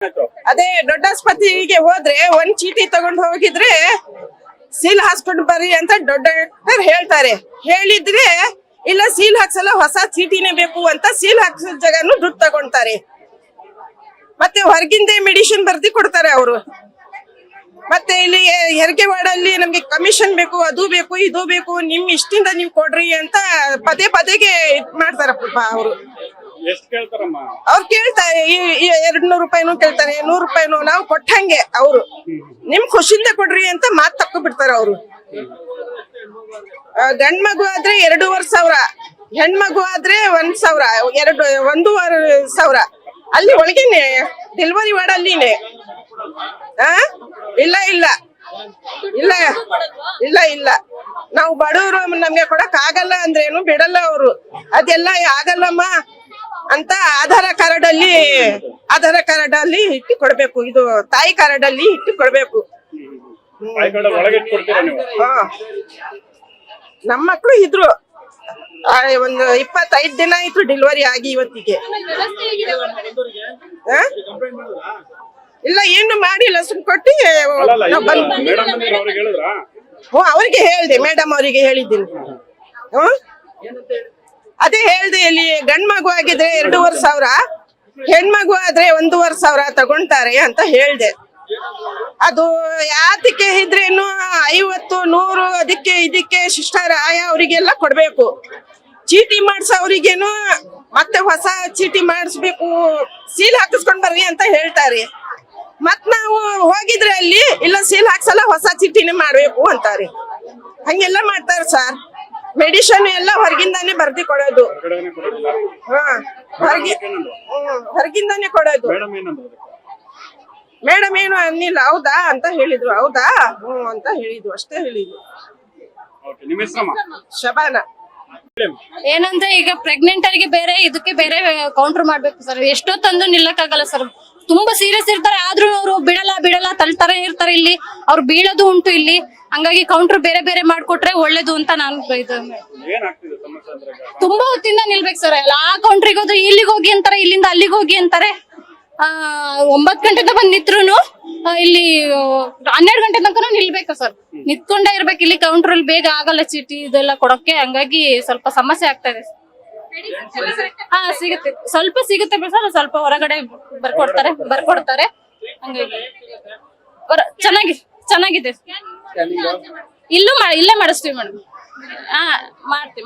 ಅದೇ ದೊಡ್ಡ ಆಸ್ಪತ್ರೆಗೆ ಹೋದ್ರೆ ಒಂದ್ ಚೀಟಿ ತಗೊಂಡು ಹೋಗಿದ್ರೆ ಸೀಲ್ ಹಾಕ್ಸ್ಕೊಂಡು ಬರ್ರಿ ಅಂತ ದೊಡ್ಡ ಡಾಕ್ಟರ್ ಹೇಳ್ತಾರೆ. ಹೇಳಿದ್ರೆ ಇಲ್ಲ ಸೀಲ್ ಹಾಕ್ಸಲ್ಲ ಹೊಸ ಚೀಟಿನೇ ಬೇಕು ಅಂತ ಸೀಲ್ ಹಾಕ್ಸೋ ಜಾಗನು ದುಡ್ಡು ತಗೊಂತಾರೆ. ಮತ್ತೆ ಹೊರಗಿಂದ ಮೆಡಿಸಿನ್ ಬರ್ದಿ ಕೊಡ್ತಾರೆ ಅವರು. ಮತ್ತೆ ಇಲ್ಲಿ ಹೆರಿಗೆ ವಾರ್ಡಲ್ಲಿ ನಮ್ಗೆ ಕಮಿಷನ್ ಬೇಕು, ಅದು ಬೇಕು, ಇದು ಬೇಕು, ನಿಮ್ ಇಷ್ಟಿಂದ ನೀವು ಕೊಡ್ರಿ ಅಂತ ಪದೇ ಪದೇಗೆ ಮಾಡ್ತಾರಪ್ಪ ಅವರು. ಅವ್ರು ಕೇಳ್ತಾರೆ 200 ರೂಪಾಯಿನೂ ಕೇಳ್ತಾರೆ, 100 ರೂಪಾಯಿನೂ. ನಾವು ಕೊಟ್ಟಂಗೆ ಅವರು ನಿಮ್ ಖುಷಿಯಿಂದ ಕೊಡ್ರಿ ಅಂತ ಮಾತು ತಕ್ಕು ಬಿಡ್ತಾರ ಅವರು. ಗಂಡ್ ಮಗು ಆದ್ರೆ 2,500, ಹೆಣ್ಮಗು ಆದ್ರೆ 1,000, 1,500. ಅಲ್ಲಿ ಒಳಗೇನೆ ಡೆಲಿವರಿ ವಾರ್ಡ್ ಅಲ್ಲಿನೇ. ಇಲ್ಲ ಇಲ್ಲ ಇಲ್ಲ ಇಲ್ಲ ಇಲ್ಲ ನಾವು ಬಡವರು, ನಮ್ಗೆ ಕೊಡಕ್ ಆಗಲ್ಲ ಅಂದ್ರೇನು ಬಿಡಲ್ಲ ಅವರು. ಅದೆಲ್ಲ ಆಗಲ್ಲಮ್ಮ ಅಂತ ಆಧಾರ ಕಾರ್ಡ್ ಅಲ್ಲಿ ಇಟ್ಟು ಕೊಡ್ಬೇಕು. ಇದು ತಾಯಿ ಕಾರ್ಡ್ ಅಲ್ಲಿ ಇಟ್ಟು ಕೊಡ್ಬೇಕು. ನಮ್ಮ ಮಕ್ಳು ಇದ್ರು ಒಂದು 25 ದಿನ ಆಯ್ತು ಡೆಲಿವರಿ ಆಗಿ ಇವತ್ತಿಗೆ. ಇಲ್ಲ ಏನು ಮಾಡಿಲ್ಲ, ಸುಮ್ ಕೊಟ್ಟಿ ಅವ್ರಿಗೆ ಹೇಳ್ದೆ, ಮೇಡಮ್ ಅವರಿಗೆ ಹೇಳಿದ್ದೀನಿ. ಅದೇ ಹೇಳ್ದೆ, ಇಲ್ಲಿ ಗಂಡ್ ಮಗು ಆಗಿದ್ರೆ 2,500, ಹೆಣ್ಮಗು ಆದ್ರೆ 1,500 ತಗೊಂತಾರೆ ಅಂತ ಹೇಳ್ದೆ. ಅದು ಯಾತಕ್ಕೆ ಇದ್ರೇನು 50, 100 ಅದಕ್ಕೆ ಇದಕ್ಕೆ ಸಿಸ್ಟರ್ ಆಯಾ ಅವರಿಗೆಲ್ಲ ಕೊಡ್ಬೇಕು. ಚೀಟಿ ಮಾಡ್ಸೋರಿಗೇನು ಮತ್ತೆ ಹೊಸ ಚೀಟಿ ಮಾಡಿಸ್ಬೇಕು, ಸೀಲ್ ಹಾಕಿಸ್ಕೊಂಡ್ ಬರ್ರಿ ಅಂತ ಹೇಳ್ತಾರೆ. ಮತ್ ನಾವು ಹೋಗಿದ್ರೆ ಅಲ್ಲಿ ಇಲ್ಲ ಸೀಲ್ ಹಾಕ್ಸಲ್ಲ ಹೊಸ ಚೀಟಿನೇ ಮಾಡ್ಬೇಕು ಅಂತಾರೆ. ಹಂಗೆಲ್ಲ ಮಾಡ್ತಾರೆ ಸರ್. ಮೆಡಿಸಿನ್ ಎಲ್ಲ ಹೊರಗಿಂದಾನೆ ಬರ್ದಿ ಕೊಡೋದು. ಹೊರಗಿಂದಾನೆ ಕೊಡೋದು. ಮೇಡಮ್ ಏನು ಅನ್ನಿಲ್ಲ. ಹೌದಾ ಅಂತ ಹೇಳಿದ್ರು. ಹೌದಾ ಅಂತ ಹೇಳಿದ್ರು, ಅಷ್ಟೇ ಹೇಳಿದ್ರು. ಶಬಾನ. ಏನಂದ್ರೆ ಈಗ ಪ್ರೆಗ್ನೆಂಟ್ ಅವರಿಗೆ ಬೇರೆ, ಇದಕ್ಕೆ ಬೇರೆ ಕೌಂಟರ್ ಮಾಡ್ಬೇಕು ಸರ್. ಎಷ್ಟೊತ್ತಂದು ನಿಲ್ಲಕ್ಕಾಗಲ್ಲ ಸರ್. ತುಂಬಾ ಸೀರಿಯಸ್ ಇರ್ತಾರೆ, ಆದ್ರೂ ಅವರು ಬಿಡಲ್ಲ ತಳ್ತಾರೆ ಇರ್ತಾರೆ. ಇಲ್ಲಿ ಅವ್ರು ಬೀಳೋದು ಉಂಟು ಇಲ್ಲಿ. ಹಂಗಾಗಿ ಕೌಂಟರ್ ಬೇರೆ ಬೇರೆ ಮಾಡ್ಕೊಟ್ರೆ ಒಳ್ಳೇದು ಅಂತ ನಾನು ತುಂಬಾ ಹೊತ್ತಿಂದ ನಿಲ್ಬೇಕು ಸರ್. ಆ ಕೌಂಟ್ರಿಗೆ ಹೋದ್ರೆ ಇಲ್ಲಿಗೆ ಹೋಗಿ ಅಂತಾರೆ, ಇಲ್ಲಿಂದ ಅಲ್ಲಿಗೆ ಹೋಗಿ ಅಂತಾರೆ. 9 ಗಂಟೆಯಿಂದ ಬಂದ್ ನಿತ್ರುನು ಇಲ್ಲಿ 12 ಗಂಟೆ ತನಕ ನಿಲ್ಬೇಕು ಸರ್. ನಿತ್ಕೊಂಡೇ ಇರ್ಬೇಕು ಇಲ್ಲಿ ಕೌಂಟರ್ ಅಲ್ಲಿ. ಬೇಗ ಆಗಲ್ಲ ಚೀಟಿ ಇದೆಲ್ಲ ಕೊಡಕ್ಕೆ. ಹಂಗಾಗಿ ಸ್ವಲ್ಪ ಸಮಸ್ಯೆ ಆಗ್ತಾ ಇದೆ. ಸಿಗುತ್ತೆ, ಸ್ವಲ್ಪ ಸಿಗುತ್ತೆ ಸರ್. ಸ್ವಲ್ಪ ಹೊರಗಡೆ ಬರ್ಕೊಡ್ತಾರೆ. ಹಂಗಾಗಿ ಚೆನ್ನಾಗಿದೆ. ಇಲ್ಲೇ ಮಾಡಿಸ್ತೀವಿ ಮೇಡಮ್. ಮಾಡ್ತೀವಿ.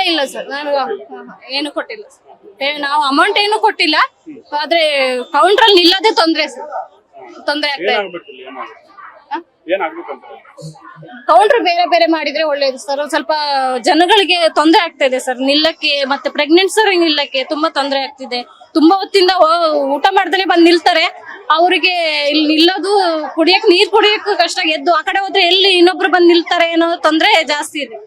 ಇಲ್ಲ ಸರ್, ನಾನು ಏನು ಕೊಟ್ಟಿಲ್ಲ. ನಾವು ಅಮೌಂಟ್ ಏನು ಕೊಟ್ಟಿಲ್ಲ. ಆದ್ರೆ ಕೌಂಟರ್ ಅಲ್ಲಿ ನಿಲ್ಲೋದೇ ತೊಂದ್ರೆ ಆಗ್ತಾ ಇದೆ. ಕೌಂಟರ್ ಬೇರೆ ಬೇರೆ ಮಾಡಿದ್ರೆ ಒಳ್ಳೇದು ಸರ್. ಸ್ವಲ್ಪ ಜನಗಳಿಗೆ ತೊಂದರೆ ಆಗ್ತಾ ಇದೆ ಸರ್ ನಿಲ್ಲಕ್ಕೆ. ಮತ್ತೆ ಪ್ರೆಗ್ನೆನ್ಸಿ ನಿಲ್ಲಕ್ಕೆ ತುಂಬಾ ತೊಂದರೆ ಆಗ್ತಿದೆ. ತುಂಬಾ ಹೊತ್ತಿಂದ ಊಟ ಮಾಡ್ದೇನೆ ಬಂದ್ ನಿಲ್ತಾರೆ. ಅವ್ರಿಗೆ ಇಲ್ಲಿ ನಿಲ್ಲೋದು, ನೀರ್ ಕುಡಿಯಕ್ಕೂ ಕಷ್ಟ. ಎದ್ದು ಆ ಕಡೆ ಹೋದ್ರೆ ಎಲ್ಲಿ ಇನ್ನೊಬ್ರು ಬಂದ್ ನಿಲ್ತಾರೆ ಅನ್ನೋ ತೊಂದರೆ ಜಾಸ್ತಿ ಇದೆ.